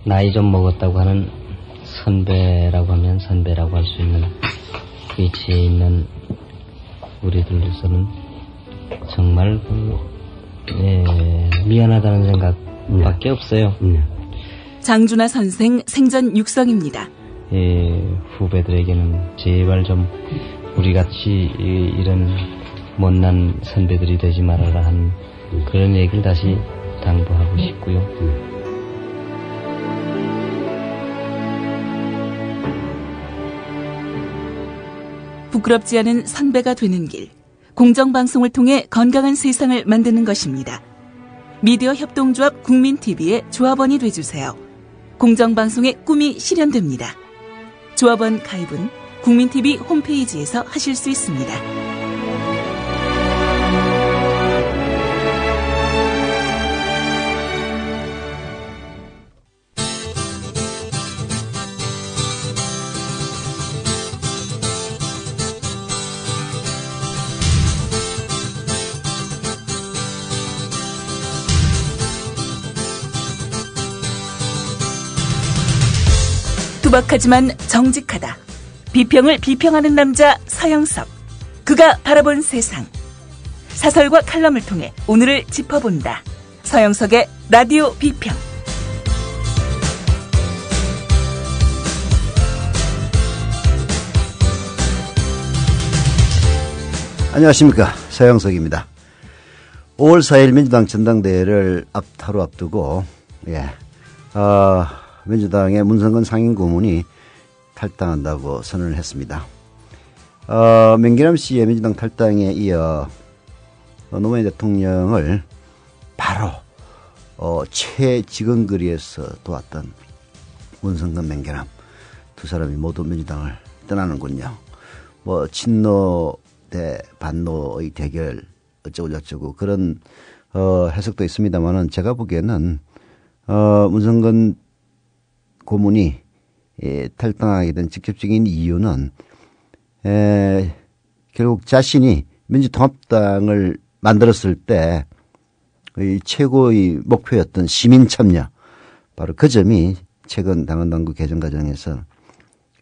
나이 좀 먹었다고 하는 선배라고 하면 선배라고 할 수 있는 위치에 있는 우리들로서는 정말 미안하다는 생각밖에 없어요. 장준하 선생 생전 육성입니다. 후배들에게는 제발 좀 우리같이 이런 못난 선배들이 되지 말아라 하는 그런 얘기를 다시 당부하고 싶고요. 부끄럽지 않은 선배가 되는 길, 공정방송을 통해 건강한 세상을 만드는 것입니다. 미디어 협동조합 국민TV의 조합원이 돼주세요. 공정방송의 꿈이 실현됩니다. 조합원 가입은 국민TV 홈페이지에서 하실 수 있습니다. 투박하지만 정직하다. 비평을 비평하는 남자 서영석. 그가 바라본 세상. 사설과 칼럼을 통해 오늘을 짚어본다. 서영석의 라디오 비평. 안녕하십니까, 서영석입니다. 5월 4일 민주당 전당대회를 하루 앞두고 민주당의 문성근 상임고문이 탈당한다고 선언을 했습니다. 명기남 씨의 민주당 탈당에 이어 노무현 대통령을 바로 최지근거리에서 도왔던 문성근, 명기남 두 사람이 모두 민주당을 떠나는군요. 친노 대 반노의 대결 어쩌고저쩌고 그런 해석도 있습니다만은 제가 보기에는 문성근 고문이 탈당하게 된 직접적인 이유는 결국 자신이 민주통합당을 만들었을 때 최고의 목표였던 시민 참여, 바로 그 점이 최근 당헌당규 개정 과정에서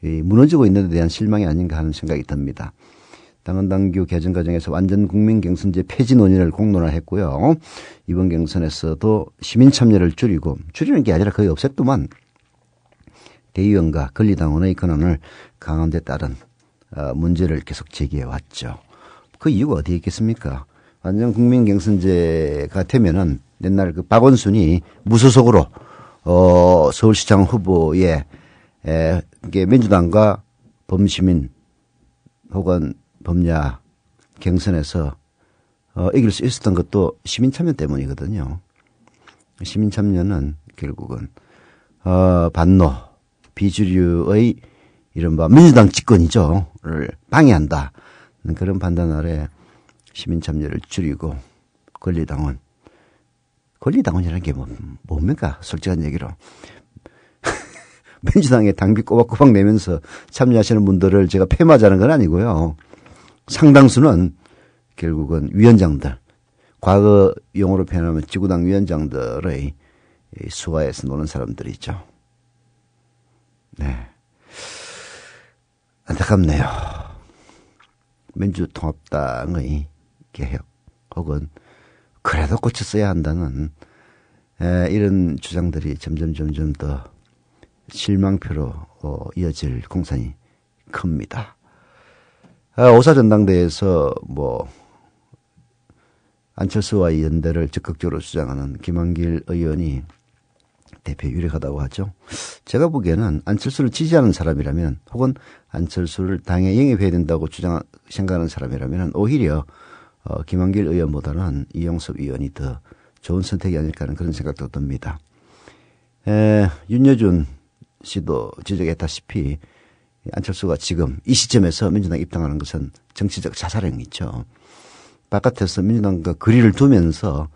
무너지고 있는 데 대한 실망이 아닌가 하는 생각이 듭니다. 당헌당규 개정 과정에서 완전 국민 경선제 폐지 논의를 공론화했고요. 이번 경선에서도 시민 참여를 줄이는 게 아니라 거의 없앴더만 대의원과 권리당원의 권한을 강화한 데 따른 문제를 계속 제기해왔죠. 그 이유가 어디에 있겠습니까? 완전 국민 경선제가 되면은 옛날 그 박원순이 무소속으로 서울시장 후보에 민주당과 범시민 혹은 범야 경선에서 이길 수 있었던 것도 시민 참여 때문이거든요. 시민 참여는 결국은 반노, 비주류의 이른바 민주당 집권이죠.를 방해한다. 그런 판단 아래 시민 참여를 줄이고 권리당원이라는 게 뭡니까? 솔직한 얘기로. 민주당에 당비 꼬박꼬박 내면서 참여하시는 분들을 제가 폐마하자는 건 아니고요. 상당수는 결국은 위원장들, 과거 용어로 표현하면 지구당 위원장들의 수하에서 노는 사람들이죠. 네. 안타깝네요. 민주통합당의 개혁 혹은 그래도 고쳤어야 한다는 이런 주장들이 점점 더 실망표로 이어질 공산이 큽니다. 5.4 전당대회에서 안철수와의 연대를 적극적으로 주장하는 김한길 의원이 대표 유력하다고 하죠. 제가 보기에는 안철수를 지지하는 사람이라면 혹은 안철수를 당에 영입해야 된다고 생각하는 사람이라면 오히려 김한길 의원보다는 이용섭 의원이 더 좋은 선택이 아닐까 하는 그런 생각도 듭니다. 윤여준 씨도 지적했다시피 안철수가 지금 이 시점에서 민주당 입당하는 것은 정치적 자살행위죠. 바깥에서 민주당과 거리를 두면서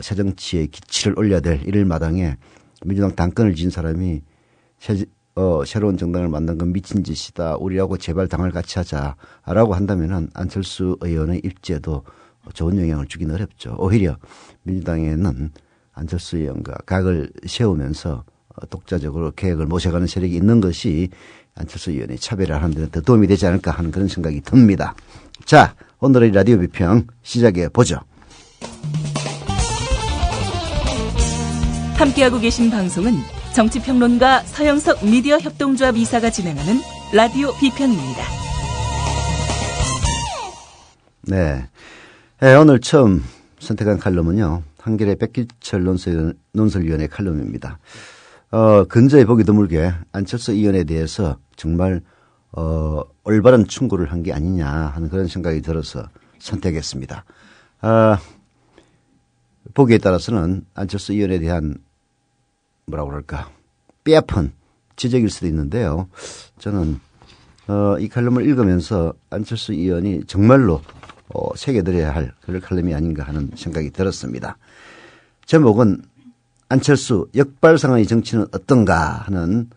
새정치의 기치를 올려야 될 이를 마당에 민주당 당권을 지은 사람이 새로운 정당을 만든 건 미친 짓이다. 우리하고 제발 당을 같이 하자라고 한다면은 안철수 의원의 입지에도 좋은 영향을 주긴 어렵죠. 오히려 민주당에는 안철수 의원과 각을 세우면서 독자적으로 계획을 모셔가는 세력이 있는 것이 안철수 의원이 차별을 하는 데 더 도움이 되지 않을까 하는 그런 생각이 듭니다. 자, 오늘의 라디오 비평 시작해 보죠. 함께하고 계신 방송은 정치평론가 서영석 미디어 협동조합 이사가 진행하는 라디오 비평입니다. 네. 오늘 처음 선택한 칼럼은요, 한겨레 백기철 논설위원회 칼럼입니다. 근저에 보기 드물게 안철수 의원에 대해서 정말 올바른 충고를 한 게 아니냐 하는 그런 생각이 들어서 선택했습니다. 보기에 따라서는 안철수 의원에 대한 뭐라고 그럴까 뼈아픈 지적일 수도 있는데요. 저는 이 칼럼을 읽으면서 안철수 의원이 정말로 새겨들어야 할 그런 칼럼이 아닌가 하는 생각이 들었습니다. 제목은 안철수 역발상의 정치는 어떤가 하는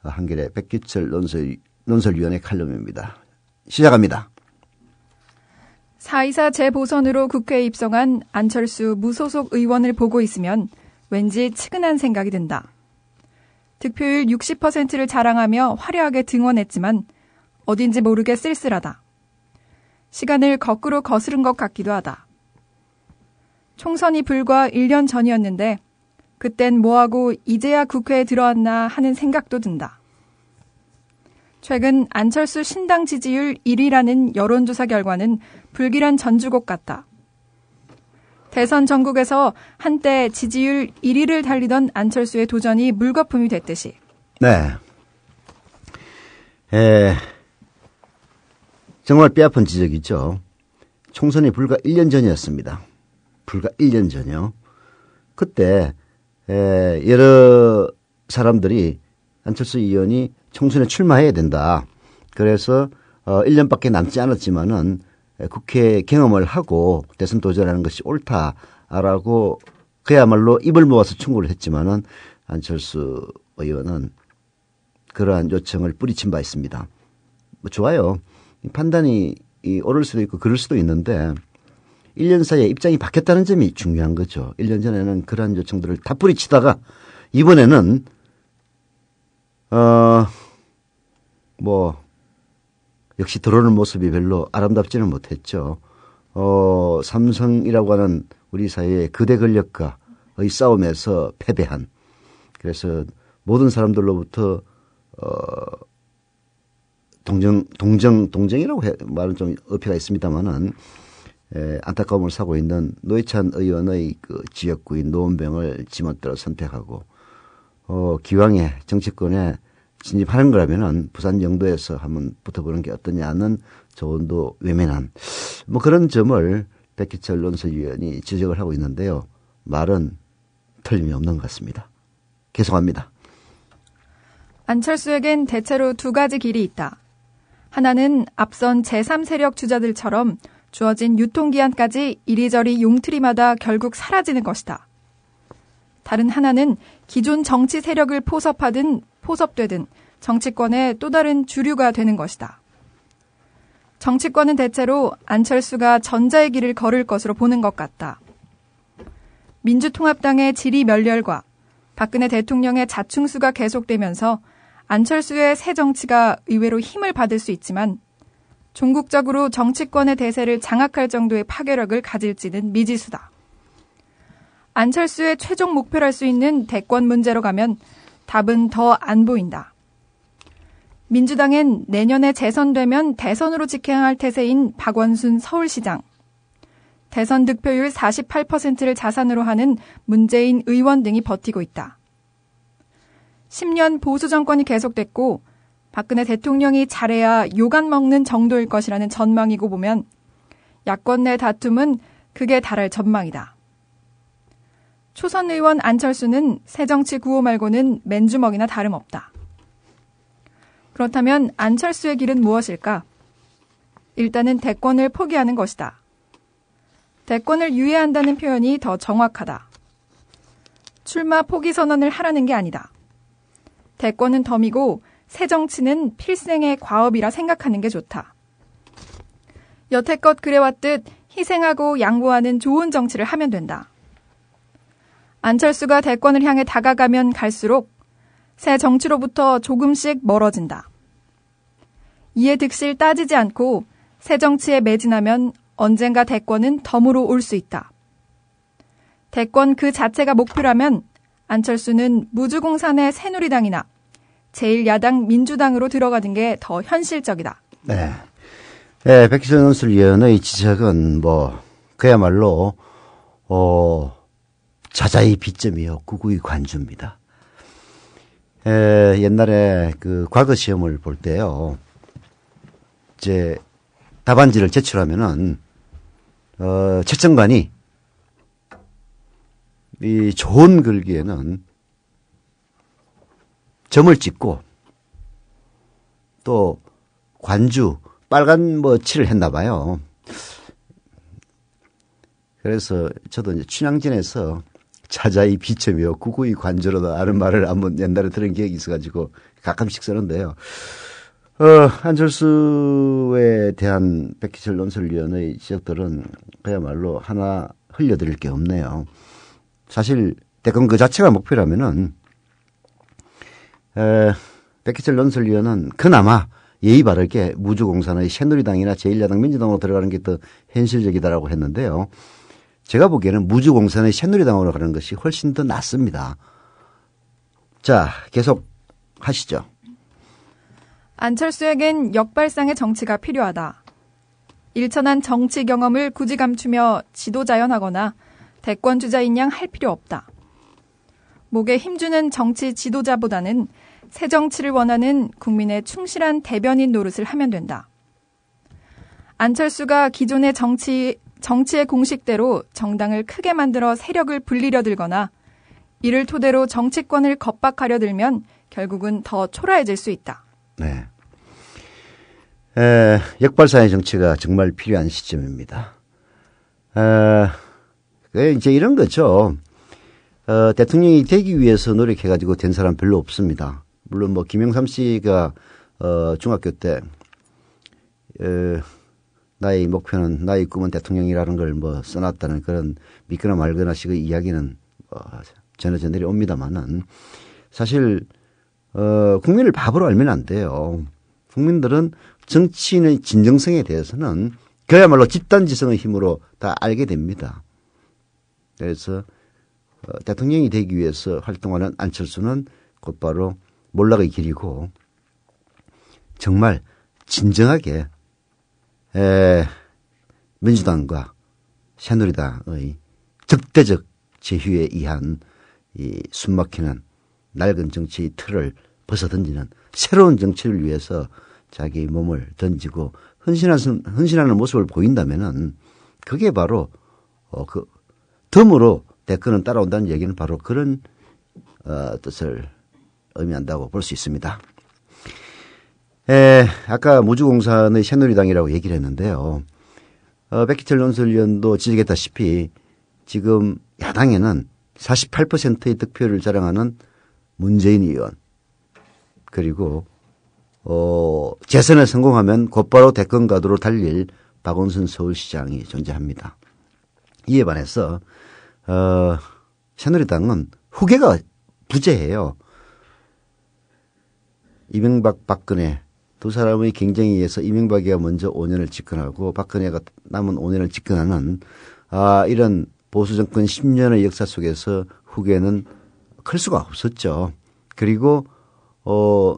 한겨레 백기철 논설위원회 칼럼입니다. 시작합니다. 4.24 재보선으로 국회에 입성한 안철수 무소속 의원을 보고 있으면 왠지 측은한 생각이 든다. 득표율 60%를 자랑하며 화려하게 등원했지만 어딘지 모르게 쓸쓸하다. 시간을 거꾸로 거스른 것 같기도 하다. 총선이 불과 1년 전이었는데 그땐 뭐하고 이제야 국회에 들어왔나 하는 생각도 든다. 최근 안철수 신당 지지율 1위라는 여론조사 결과는 불길한 전주곡 같다. 대선 전국에서 한때 지지율 1위를 달리던 안철수의 도전이 물거품이 됐듯이. 네. 정말 뼈아픈 지적이죠. 총선이 불과 1년 전이었습니다. 불과 1년 전이요. 그때 여러 사람들이 안철수 의원이 총선에 출마해야 된다. 그래서 1년밖에 남지 않았지만은 국회 경험을 하고 대선 도전하는 것이 옳다라고 그야말로 입을 모아서 충고를 했지만은 안철수 의원은 그러한 요청을 뿌리친 바 있습니다. 뭐 좋아요. 판단이 옳을 수도 있고 그럴 수도 있는데 1년 사이에 입장이 바뀌었다는 점이 중요한 거죠. 1년 전에는 그러한 요청들을 다 뿌리치다가 이번에는 역시 들어오는 모습이 별로 아름답지는 못했죠. 삼성이라고 하는 우리 사회의 거대 권력과의 싸움에서 패배한, 그래서 모든 사람들로부터 동정이라고 말은 좀 어폐가 있습니다만은 안타까움을 사고 있는 노회찬 의원의 그 지역구인 노원병을 지멋대로 선택하고 기왕에 정치권에 진입하는 거라면은 부산 영도에서 한번 붙어보는 게 어떠냐는 조언도 외면한 뭐 그런 점을 백기철 논설위원이 지적을 하고 있는데요. 말은 틀림이 없는 것 같습니다. 계속합니다. 안철수에겐 대체로 두 가지 길이 있다. 하나는 앞선 제3세력 주자들처럼 주어진 유통기한까지 이리저리 용트리마다 결국 사라지는 것이다. 다른 하나는 기존 정치 세력을 포섭되든 정치권의 또 다른 주류가 되는 것이다. 정치권은 대체로 안철수가 전자의 길을 걸을 것으로 보는 것 같다. 민주통합당의 지리멸렬과 박근혜 대통령의 자충수가 계속되면서 안철수의 새 정치가 의외로 힘을 받을 수 있지만 종국적으로 정치권의 대세를 장악할 정도의 파괴력을 가질지는 미지수다. 안철수의 최종 목표랄 수 있는 대권 문제로 가면 답은 더 안 보인다. 민주당엔 내년에 재선되면 대선으로 직행할 태세인 박원순 서울시장, 대선 득표율 48%를 자산으로 하는 문재인 의원 등이 버티고 있다. 10년 보수 정권이 계속됐고 박근혜 대통령이 잘해야 요간 먹는 정도일 것이라는 전망이고 보면 야권 내 다툼은 극에 달할 전망이다. 초선 의원 안철수는 새정치 구호 말고는 맨주먹이나 다름없다. 그렇다면 안철수의 길은 무엇일까? 일단은 대권을 포기하는 것이다. 대권을 유예한다는 표현이 더 정확하다. 출마 포기 선언을 하라는 게 아니다. 대권은 덤이고 새정치는 필생의 과업이라 생각하는 게 좋다. 여태껏 그래왔듯 희생하고 양보하는 좋은 정치를 하면 된다. 안철수가 대권을 향해 다가가면 갈수록 새 정치로부터 조금씩 멀어진다. 이에 득실 따지지 않고 새 정치에 매진하면 언젠가 대권은 덤으로 올 수 있다. 대권 그 자체가 목표라면 안철수는 무주공산의 새누리당이나 제1야당 민주당으로 들어가는 게 더 현실적이다. 네. 네, 백희선 논술위원의 지적은 그야말로 자자의 비점이요, 구구의 관주입니다. 옛날에 그 과거 시험을 볼 때요, 이제 답안지를 제출하면은 채점관이 이 좋은 글귀에는 점을 찍고 또 관주 빨간 칠을 했나 봐요. 그래서 저도 이제 춘향전에서 자자의 비점이요 구구의 관주로다 하는 말을 한번 옛날에 들은 기억이 있어가지고 가끔씩 쓰는데요. 안철수에 대한 백희철 논설위원의 지적들은 그야말로 하나 흘려드릴 게 없네요. 사실 대권 그 자체가 목표라면은 백희철 논설위원은 그나마 예의 바르게 무주공산의 새누리당이나 제1야당 민주당으로 들어가는 게 더 현실적이다라고 했는데요. 제가 보기에는 무주공산의 새누리당으로 가는 것이 훨씬 더 낫습니다. 자, 계속 하시죠. 안철수에겐 역발상의 정치가 필요하다. 일천한 정치 경험을 굳이 감추며 지도자연하거나 대권 주자인 양 할 필요 없다. 목에 힘주는 정치 지도자보다는 새 정치를 원하는 국민의 충실한 대변인 노릇을 하면 된다. 안철수가 기존의 정치의 공식대로 정당을 크게 만들어 세력을 불리려 들거나 이를 토대로 정치권을 겁박하려 들면 결국은 더 초라해질 수 있다. 네. 역발상의 정치가 정말 필요한 시점입니다. 이제 이런 거죠. 대통령이 되기 위해서 노력해가지고 된 사람 별로 없습니다. 물론 김영삼 씨가 중학교 때 나의 목표는 나의 꿈은 대통령이라는 걸 써놨다는 그런 믿거나 말거나 식의 이야기는 전해 내려옵니다만은 사실 국민을 바보로 알면 안 돼요. 국민들은 정치인의 진정성에 대해서는 그야말로 집단지성의 힘으로 다 알게 됩니다. 그래서 대통령이 되기 위해서 활동하는 안철수는 곧바로 몰락의 길이고 정말 진정하게 민주당과 새누리당의 적대적 제휴에 의한 이 숨막히는 낡은 정치의 틀을 벗어던지는 새로운 정치를 위해서 자기 몸을 던지고 헌신하는 모습을 보인다면은 그게 바로 덤으로 대권은 따라온다는 얘기는 바로 그런 뜻을 의미한다고 볼 수 있습니다. 아까 무주공산의 새누리당이라고 얘기를 했는데요. 백희철 논설위원도 지적했다시피 지금 야당에는 48%의 득표를 자랑하는 문재인 의원 그리고 재선에 성공하면 곧바로 대권 가도로 달릴 박원순 서울시장이 존재합니다. 이에 반해서 새누리당은 후계가 부재해요. 이명박 박근혜 두 사람의 경쟁에 의해서 이명박이가 먼저 5년을 집권하고 박근혜가 남은 5년을 집권하는 이런 보수 정권 10년의 역사 속에서 후계는 클 수가 없었죠. 그리고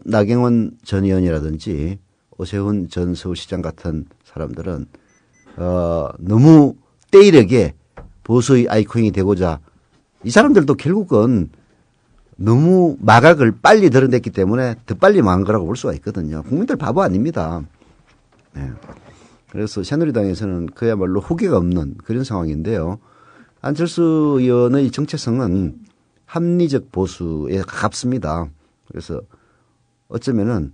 나경원 전 의원이라든지 오세훈 전 서울시장 같은 사람들은 너무 때이르게 보수의 아이콘이 되고자 이 사람들도 결국은 너무 마각을 빨리 드러냈기 때문에 더 빨리 망한 거라고 볼 수가 있거든요. 국민들 바보 아닙니다. 네. 그래서 새누리당에서는 그야말로 후계가 없는 그런 상황인데요. 안철수 의원의 정체성은 합리적 보수에 가깝습니다. 그래서 어쩌면은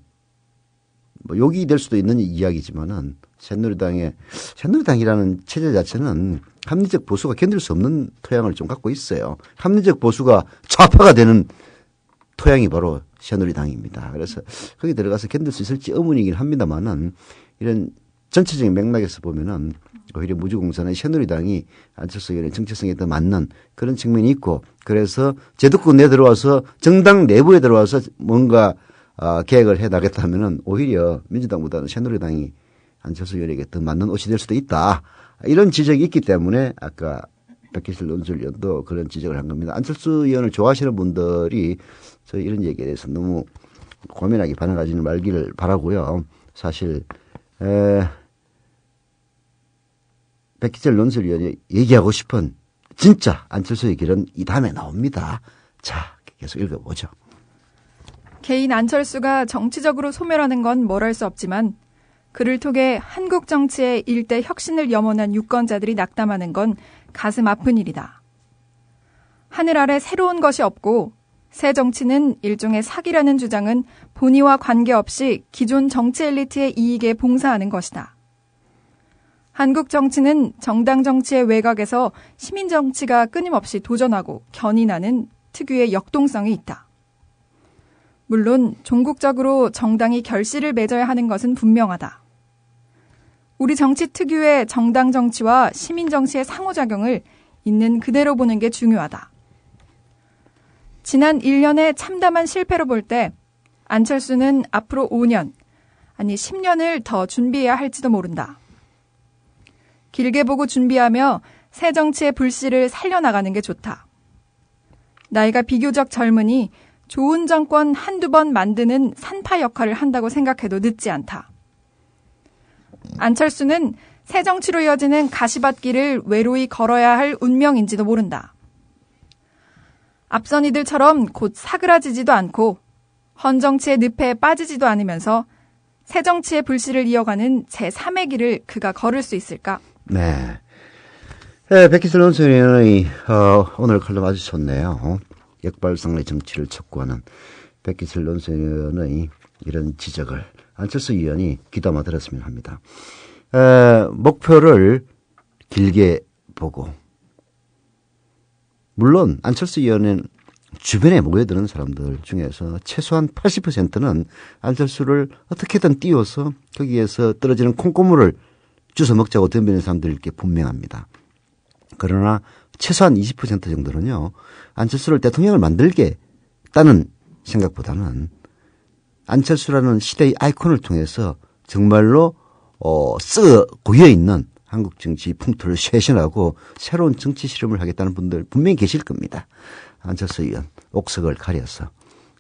욕이 될 수도 있는 이야기지만은 새누리당이라는 체제 자체는 합리적 보수가 견딜 수 없는 토양을 좀 갖고 있어요. 합리적 보수가 좌파가 되는 토양이 바로 새누리당입니다. 그래서 거기 들어가서 견딜 수 있을지 의문이긴 합니다만은 이런 전체적인 맥락에서 보면은 오히려 무주공사는 새누리당이 안철수 의원의 정체성에 더 맞는 그런 측면이 있고, 그래서 제도권 내에 들어와서 정당 내부에 들어와서 뭔가 계획을 해 나겠다면은 오히려 민주당보다는 새누리당이 안철수 의원에게 더 맞는 옷이 될 수도 있다. 이런 지적이 있기 때문에 아까 백기슬 논술위원도 그런 지적을 한 겁니다. 안철수 의원을 좋아하시는 분들이 저희 이런 얘기에 대해서 너무 고민하게 반응하지는 말기를 바라고요. 사실 백기슬 논술위원이 얘기하고 싶은 진짜 안철수의 길은 이 다음에 나옵니다. 자, 계속 읽어보죠. 개인 안철수가 정치적으로 소멸하는 건 뭘 할 수 없지만 그를 통해 한국 정치의 일대 혁신을 염원한 유권자들이 낙담하는 건 가슴 아픈 일이다. 하늘 아래 새로운 것이 없고 새 정치는 일종의 사기라는 주장은 본의와 관계없이 기존 정치 엘리트의 이익에 봉사하는 것이다. 한국 정치는 정당 정치의 외곽에서 시민 정치가 끊임없이 도전하고 견인하는 특유의 역동성이 있다. 물론 종국적으로 정당이 결실을 맺어야 하는 것은 분명하다. 우리 정치 특유의 정당 정치와 시민 정치의 상호작용을 있는 그대로 보는 게 중요하다. 지난 1년의 참담한 실패로 볼 때 안철수는 앞으로 5년, 아니 10년을 더 준비해야 할지도 모른다. 길게 보고 준비하며 새 정치의 불씨를 살려나가는 게 좋다. 나이가 비교적 젊으니 좋은 정권 한두 번 만드는 산파 역할을 한다고 생각해도 늦지 않다. 안철수는 새 정치로 이어지는 가시밭길을 외로이 걸어야 할 운명인지도 모른다. 앞선 이들처럼 곧 사그라지지도 않고 헌정치의 늪에 빠지지도 않으면서 새 정치의 불씨를 이어가는 제3의 길을 그가 걸을 수 있을까? 네. 네, 백기슬 논술위원의 오늘 칼럼 아주 좋네요. 역발상의 정치를 촉구하는 백기슬 논술위원의 이런 지적을 안철수 의원이 귀담아 들었으면 합니다. 목표를 길게 보고, 물론 안철수 의원은 주변에 모여드는 사람들 중에서 최소한 80%는 안철수를 어떻게든 띄워서 거기에서 떨어지는 콩고물을 주워 먹자고 덤비는 사람들께 분명합니다. 그러나 최소한 20% 정도는요, 안철수를 대통령을 만들겠다는 생각보다는 안철수라는 시대의 아이콘을 통해서 정말로 썩어 고여있는 한국 정치 풍토를 쇄신하고 새로운 정치 실험을 하겠다는 분들 분명히 계실 겁니다. 안철수 의원 옥석을 가려서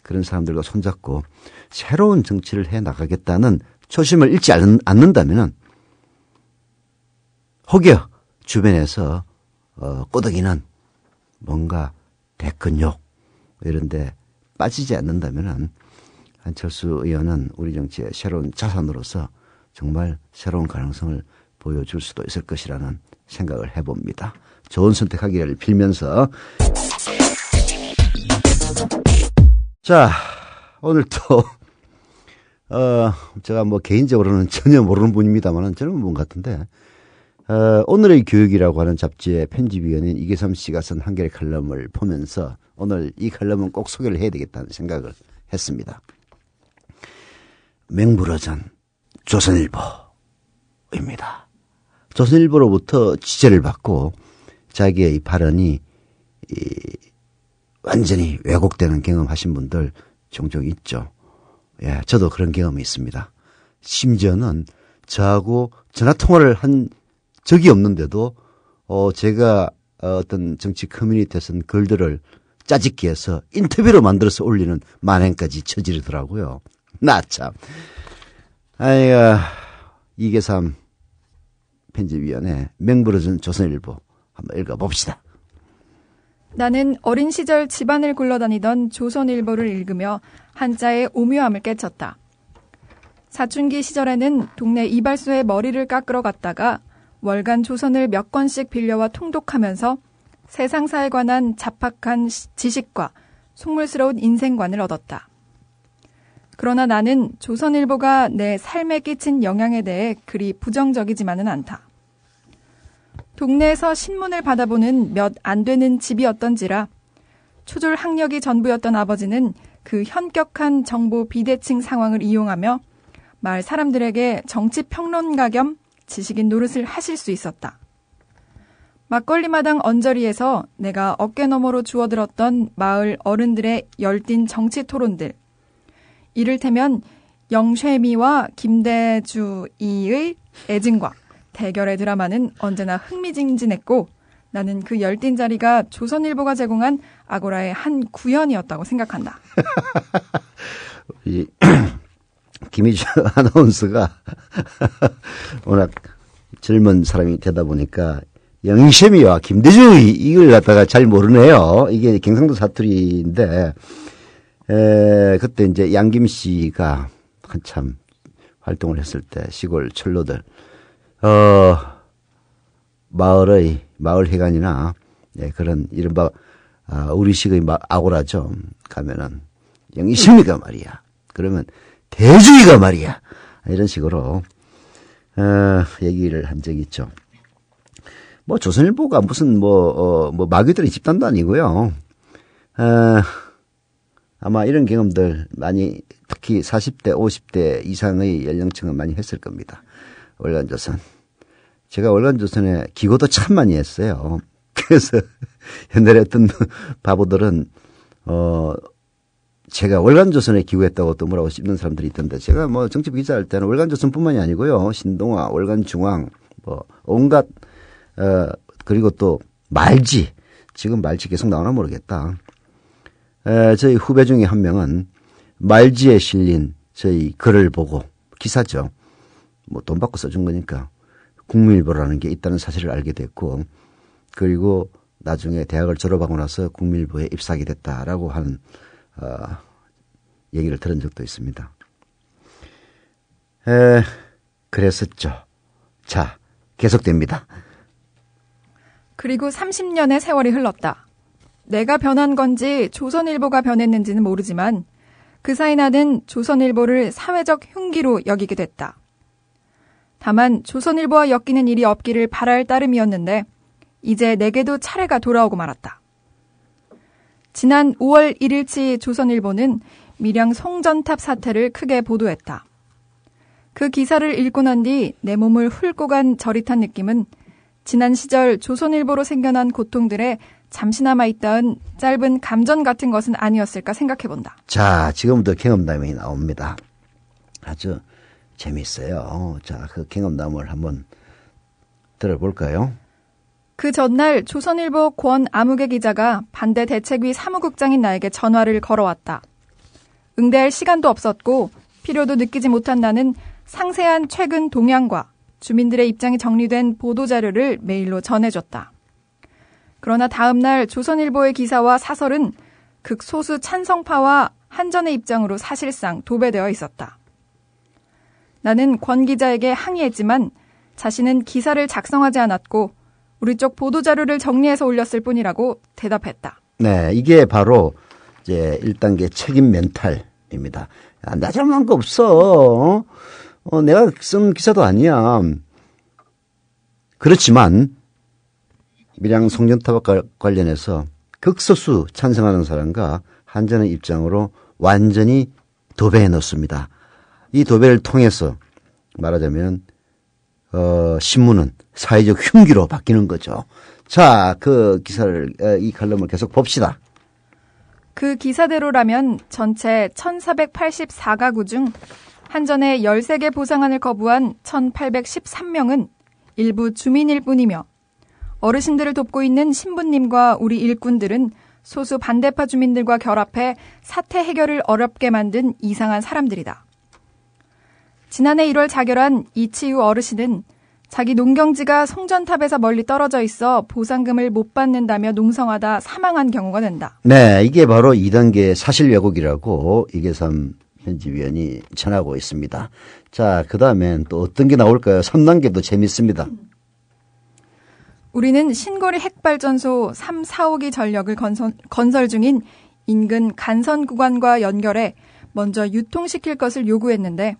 그런 사람들과 손잡고 새로운 정치를 해나가겠다는 초심을 잃지 않는다면 혹여 주변에서 꼬드기는 뭔가 대권욕 이런 데 빠지지 않는다면 안철수 의원은 우리 정치의 새로운 자산으로서 정말 새로운 가능성을 보여줄 수도 있을 것이라는 생각을 해봅니다. 좋은 선택하기를 빌면서, 자, 오늘 또 제가 뭐 개인적으로는 전혀 모르는 분입니다만은 젊은 분 같은데 오늘의 교육이라고 하는 잡지의 편집위원인 이계삼 씨가 쓴 한겨레 칼럼을 보면서 오늘 이 칼럼은 꼭 소개를 해야 되겠다는 생각을 했습니다. 맹물어전 조선일보입니다. 조선일보로부터 취재를 받고 자기의 발언이 완전히 왜곡되는 경험하신 분들 종종 있죠. 예, 저도 그런 경험이 있습니다. 심지어는 저하고 전화통화를 한 적이 없는데도 제가 어떤 정치 커뮤니티에 쓴 글들을 짜집기 해서 인터뷰로 만들어서 올리는 만행까지 저지르더라고요. 나 참. 아이가 이계삼 편집위원회 맹부러진 조선일보 한번 읽어봅시다. 나는 어린 시절 집안을 굴러다니던 조선일보를 읽으며 한자의 오묘함을 깨쳤다. 사춘기 시절에는 동네 이발소에 머리를 깎으러 갔다가 월간 조선을 몇 권씩 빌려와 통독하면서 세상사에 관한 잡학한 지식과 속물스러운 인생관을 얻었다. 그러나 나는 조선일보가 내 삶에 끼친 영향에 대해 그리 부정적이지만은 않다. 동네에서 신문을 받아보는 몇 안 되는 집이었던지라 초졸 학력이 전부였던 아버지는 그 현격한 정보 비대칭 상황을 이용하며 마을 사람들에게 정치평론가 겸 지식인 노릇을 하실 수 있었다. 막걸리 마당 언저리에서 내가 어깨너머로 주워들었던 마을 어른들의 열띤 정치 토론들. 이를테면 영쉐미와 김대주이의 애증과 대결의 드라마는 언제나 흥미진진했고 나는 그 열띤 자리가 조선일보가 제공한 아고라의 한 구현이었다고 생각한다. 이 김희주 아나운서가 워낙 젊은 사람이 되다 보니까 영쉐미와 김대주의 이걸 갖다가 잘 모르네요. 이게 경상도 사투리인데 그때 이제 양김 씨가 한참 활동을 했을 때 시골 철로들 마을 회관이나 그런 이른바 우리식의 아고라죠. 가면은 영희심이가 말이야. 그러면 대주의가 말이야. 이런 식으로 얘기를 한 적이 있죠. 뭐 조선일보가 무슨 마귀들의 집단도 아니고요. 아마 이런 경험들 많이 특히 40대, 50대 이상의 연령층은 많이 했을 겁니다. 월간조선. 제가 월간조선에 기고도 참 많이 했어요. 그래서 옛날에 어떤 바보들은 제가 월간조선에 기고했다고 또 뭐라고 씹는 사람들이 있던데 제가 뭐 정치 기자할 때는 월간조선뿐만이 아니고요. 신동아, 월간중앙, 온갖 그리고 또 말지. 지금 말지 계속 나오나 모르겠다. 저희 후배 중에 한 명은 말지에 실린 저희 글을 보고 기사죠. 뭐 돈 받고 써준 거니까 국민일보라는 게 있다는 사실을 알게 됐고 그리고 나중에 대학을 졸업하고 나서 국민일보에 입사하게 됐다라고 하는 얘기를 들은 적도 있습니다. 그랬었죠. 자, 계속됩니다. 그리고 30년의 세월이 흘렀다. 내가 변한 건지 조선일보가 변했는지는 모르지만 그 사이 나는 조선일보를 사회적 흉기로 여기게 됐다. 다만 조선일보와 엮이는 일이 없기를 바랄 따름이었는데 이제 내게도 차례가 돌아오고 말았다. 지난 5월 1일치 조선일보는 밀양 송전탑 사태를 크게 보도했다. 그 기사를 읽고 난 뒤 내 몸을 훑고 간 저릿한 느낌은 지난 시절 조선일보로 생겨난 고통들에 잠시나마 있다은 짧은 감전 같은 것은 아니었을까 생각해본다. 자, 지금부터 경험담이 나옵니다. 아주 재미있어요. 자, 그 경험담을 한번 들어볼까요? 그 전날 조선일보 권아무개 기자가 반대 대책위 사무국장인 나에게 전화를 걸어왔다. 응대할 시간도 없었고 필요도 느끼지 못한 나는 상세한 최근 동향과 주민들의 입장이 정리된 보도자료를 메일로 전해줬다. 그러나 다음 날 조선일보의 기사와 사설은 극소수 찬성파와 한전의 입장으로 사실상 도배되어 있었다. 나는 권 기자에게 항의했지만 자신은 기사를 작성하지 않았고 우리 쪽 보도자료를 정리해서 올렸을 뿐이라고 대답했다. 네, 이게 바로 이제 1단계 책임 멘탈입니다. 야, 나 잘못한 거 없어. 내가 쓴 기사도 아니야. 그렇지만 밀양 송전탑과 관련해서 극소수 찬성하는 사람과 한전의 입장으로 완전히 도배해 놓습니다. 이 도배를 통해서 말하자면 신문은 사회적 흉기로 바뀌는 거죠. 자, 그 기사를 이 칼럼을 계속 봅시다. 그 기사대로라면 전체 1484가구 중 한전의 13개 보상안을 거부한 1813명은 일부 주민일 뿐이며 어르신들을 돕고 있는 신부님과 우리 일꾼들은 소수 반대파 주민들과 결합해 사태 해결을 어렵게 만든 이상한 사람들이다. 지난해 1월 자결한 이치유 어르신은 자기 농경지가 송전탑에서 멀리 떨어져 있어 보상금을 못 받는다며 농성하다 사망한 경우가 된다. 네, 이게 바로 2단계 사실 왜곡이라고 이계삼 편집위원이 전하고 있습니다. 자, 그 다음엔 또 어떤 게 나올까요? 3단계도 재밌습니다. 우리는 신고리 핵발전소 3, 4호기 전력을 건설 중인 인근 간선 구간과 연결해 먼저 유통시킬 것을 요구했는데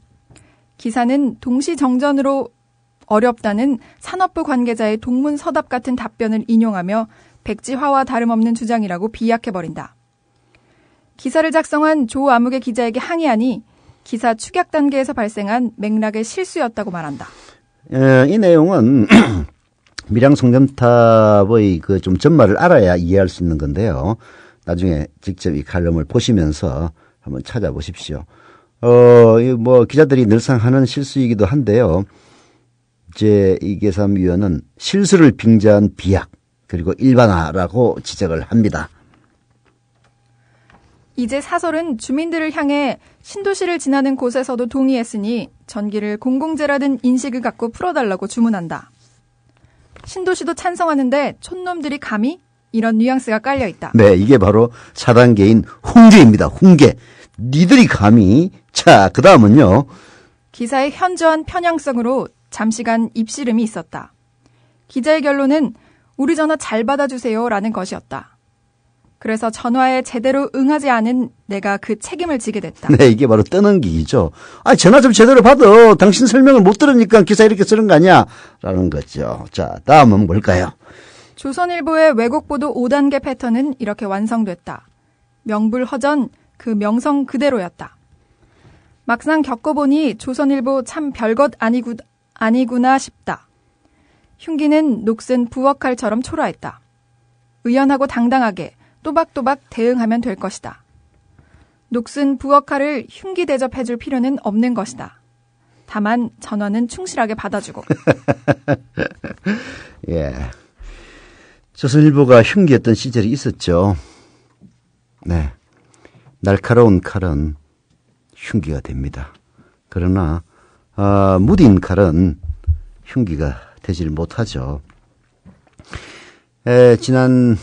기사는 동시 정전으로 어렵다는 산업부 관계자의 동문서답 같은 답변을 인용하며 백지화와 다름없는 주장이라고 비약해버린다. 기사를 작성한 조 아무개 기자에게 항의하니 기사 축약 단계에서 발생한 맥락의 실수였다고 말한다. 이 내용은 밀양 송전탑의 그 좀 전말을 알아야 이해할 수 있는 건데요. 나중에 직접 이 칼럼을 보시면서 한번 찾아보십시오. 뭐 기자들이 늘상 하는 실수이기도 한데요. 이제 이계삼위원은 실수를 빙자한 비약 그리고 일반화라고 지적을 합니다. 이제 사설은 주민들을 향해 신도시를 지나는 곳에서도 동의했으니 전기를 공공재라는 인식을 갖고 풀어달라고 주문한다. 신도시도 찬성하는데 촌놈들이 감히? 이런 뉘앙스가 깔려있다. 네, 이게 바로 4단계인 훈계입니다. 훈계. 니들이 감히. 자, 그 다음은요. 기사의 현저한 편향성으로 잠시간 입씨름이 있었다. 기자의 결론은 우리 전화 잘 받아주세요 라는 것이었다. 그래서 전화에 제대로 응하지 않은 내가 그 책임을 지게 됐다. 네, 이게 바로 떠넘기기죠. 전화 좀 제대로 받아. 당신 설명을 못 들으니까 기사 이렇게 쓰는 거 아니야? 라는 거죠. 자, 다음은 뭘까요? 조선일보의 왜곡보도 5단계 패턴은 이렇게 완성됐다. 명불허전, 그 명성 그대로였다. 막상 겪어보니 조선일보 참 별것 아니구나 싶다. 흉기는 녹슨 부엌칼처럼 초라했다. 의연하고 당당하게 또박또박 대응하면 될 것이다. 녹슨 부엌칼을 흉기 대접해줄 필요는 없는 것이다. 다만 전화는 충실하게 받아주고. 예, 조선일보가 흉기였던 시절이 있었죠. 네, 날카로운 칼은 흉기가 됩니다. 그러나 무딘 칼은 흉기가 되질 못하죠. 지난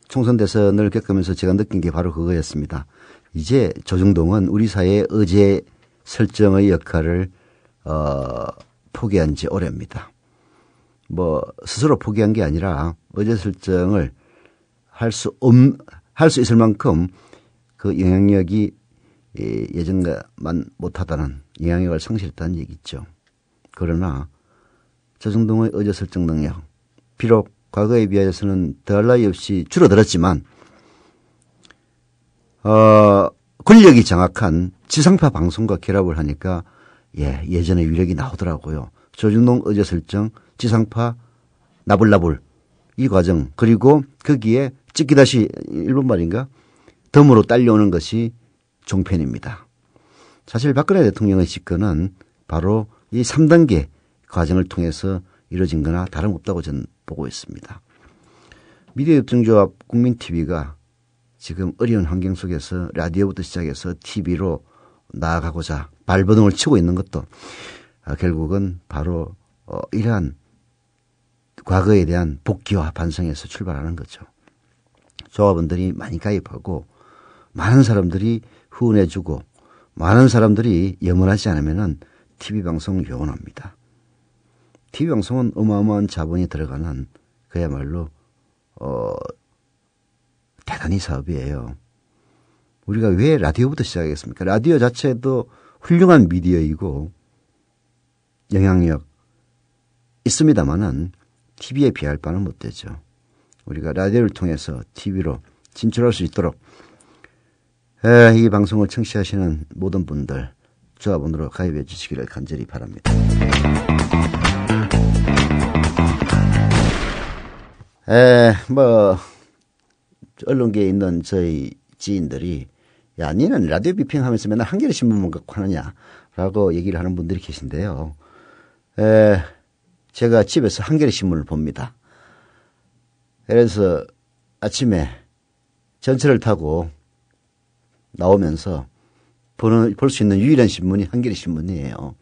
총선 대선을 겪으면서 제가 느낀 게 바로 그거였습니다. 이제 조중동은 우리 사회의 의제 설정의 역할을 포기한 지 오래입니다. 뭐 스스로 포기한 게 아니라 의제 설정을 할 수 있을 만큼 그 영향력이 예전과만 못하다는 영향력을 상실했다는 얘기죠. 그러나 조중동의 의제 설정 능력, 비록 과거에 비하여서는 더할 나위 없이 줄어들었지만 권력이 장악한 지상파 방송과 결합을 하니까 예전의 위력이 나오더라고요. 조중동 의제 설정, 지상파 나불나불 이 과정, 그리고 거기에 찍기다시 일본 말인가 덤으로 딸려오는 것이 종편입니다. 사실 박근혜 대통령의 집권은 바로 이 3단계 과정을 통해서 이루어진 거나 다름없다고 저는 보고 있습니다. 미디어협동조합 국민TV가 지금 어려운 환경 속에서 라디오부터 시작해서 TV로 나아가고자 발버둥을 치고 있는 것도 결국은 바로 이러한 과거에 대한 복귀와 반성에서 출발하는 거죠. 조합원들이 많이 가입하고 많은 사람들이 후원해주고 많은 사람들이 염원하지 않으면 TV방송 요원합니다. TV방송은 어마어마한 자본이 들어가는 그야말로 대단히 사업이에요. 우리가 왜 라디오부터 시작했습니까? 라디오 자체도 훌륭한 미디어이고 영향력 있습니다만은 TV에 비할 바는 못 되죠. 우리가 라디오를 통해서 TV로 진출할 수 있도록 이 방송을 청취하시는 모든 분들 조합원으로 가입해 주시기를 간절히 바랍니다. 뭐 언론계에 있는 저희 지인들이 야, 니는 라디오 비평하면서 맨날 한겨레 신문만 갖고 하느냐라고 얘기를 하는 분들이 계신데요. 제가 집에서 한겨레 신문을 봅니다. 그래서 아침에 전철을 타고 나오면서 볼 수 있는 유일한 신문이 한겨레 신문이에요.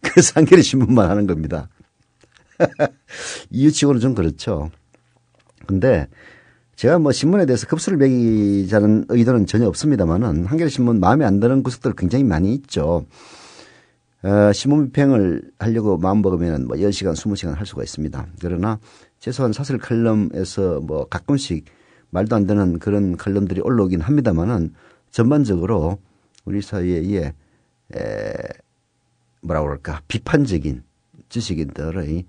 그래서 한겨레 신문만 하는 겁니다. 이유치고는 좀 그렇죠. 근데 제가 뭐 신문에 대해서 급수를 매기자는 의도는 전혀 없습니다만은 한겨레 신문 마음에 안 드는 구석들 굉장히 많이 있죠. 신문 비평을 하려고 마음먹으면 뭐 10시간, 20시간 할 수가 있습니다. 그러나 최소한 사설 칼럼에서 뭐 가끔씩 말도 안 되는 그런 칼럼들이 올라오긴 합니다만은 전반적으로 우리 사회에 뭐라고 그럴까 비판적인 지식인들의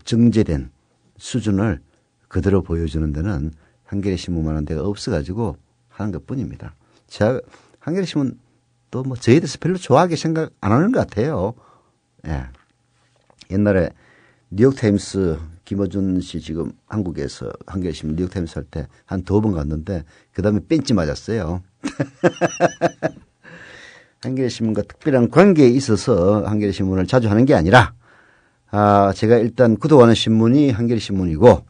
정제된 수준을 그대로 보여주는 데는 한겨레 신문만한 데가 없어가지고 하는 것뿐입니다. 제가 한겨레 신문 또 뭐 저에 대해서 별로 좋아하게 생각 안 하는 것 같아요. 예. 옛날에 뉴욕타임스 김어준 씨 지금 한국에서 한겨레신문 뉴욕타임스 할 때 한 2번 갔는데 그 다음에 뺀지 맞았어요. 한겨레신문과 특별한 관계에 있어서 한겨레신문을 자주 하는 게 아니라 제가 일단 구독하는 신문이 한겨레신문이고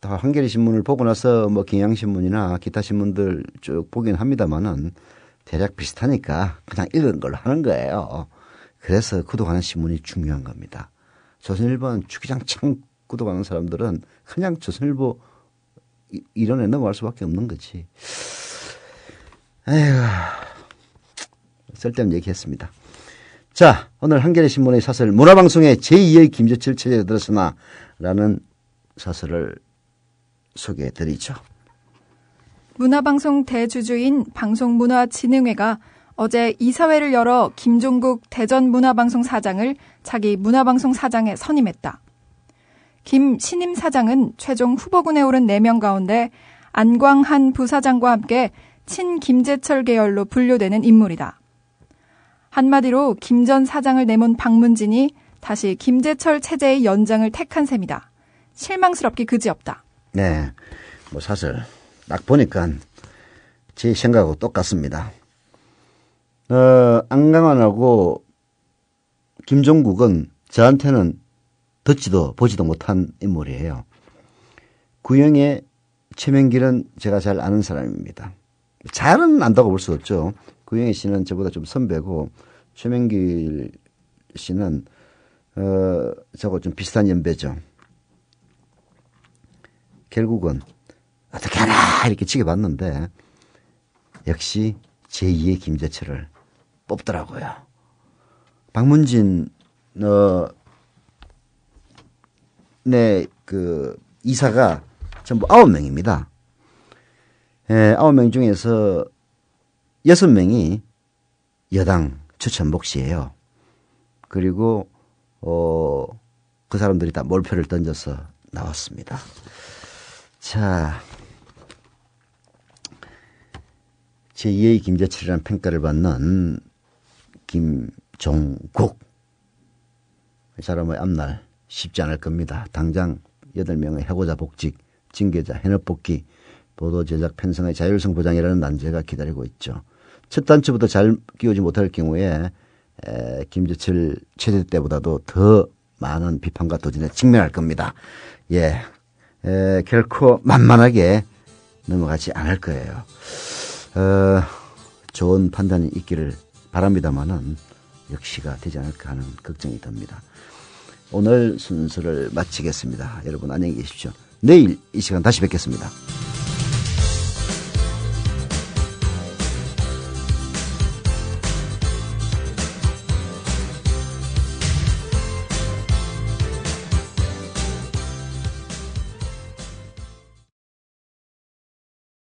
또 한겨레신문을 보고 나서 뭐 경향신문이나 기타 신문들 쭉 보긴 합니다만은 대략 비슷하니까 그냥 읽은 걸로 하는 거예요. 그래서 구독하는 신문이 중요한 겁니다. 조선일보는 주기장창 구독하는 사람들은 그냥 조선일보 이론에 넘어갈 수밖에 없는 거지. 에휴, 쓸데없는 얘기했습니다. 자, 오늘 한겨레신문의 사설 문화방송의 제2의 김재철 체제에 들었으나 라는 사설을 소개해드리죠. 문화방송 대주주인 방송문화진흥회가 어제 이사회를 열어 김종국 대전문화방송 사장을 자기 문화방송 사장에 선임했다. 김 신임 사장은 최종 후보군에 오른 4명 가운데 안광한 부사장과 함께 친김재철 계열로 분류되는 인물이다. 한마디로 김 전 사장을 내몬 박문진이 다시 김재철 체제의 연장을 택한 셈이다. 실망스럽기 그지없다. 네, 뭐 사실 딱 보니까 제 생각하고 똑같습니다. 안강환하고 김종국은 저한테는 듣지도 보지도 못한 인물이에요. 구영의 최명길은 제가 잘 아는 사람입니다. 잘은 안다고 볼 수 없죠. 구영애 씨는 저보다 좀 선배고 최명길 씨는 저하고 좀 비슷한 연배죠. 결국은 어떻게 하나 이렇게 지켜봤는데 역시 제2의 김재철을 뽑더라고요. 박문진 그 이사가 전부 9명입니다. 9명 중에서 6명이 여당 추천 몫이에요. 그리고 그 사람들이 다 몰표를 던져서 나왔습니다. 자, 제2의 김재철이라는 평가를 받는 김종국. 이 사람의 앞날 쉽지 않을 겁니다. 당장 8명의 해고자 복직, 징계자, 현업복귀, 보도 제작 편성의 자율성 보장이라는 난제가 기다리고 있죠. 첫 단추부터 잘 끼우지 못할 경우에 김재철 체제 때보다도 더 많은 비판과 도전에 직면할 겁니다. 예, 결코 만만하게 넘어가지 않을 거예요. 좋은 판단이 있기를 바랍니다만은 역시가 되지 않을까 하는 걱정이 듭니다. 오늘 순서를 마치겠습니다. 여러분 안녕히 계십시오. 내일 이 시간 다시 뵙겠습니다.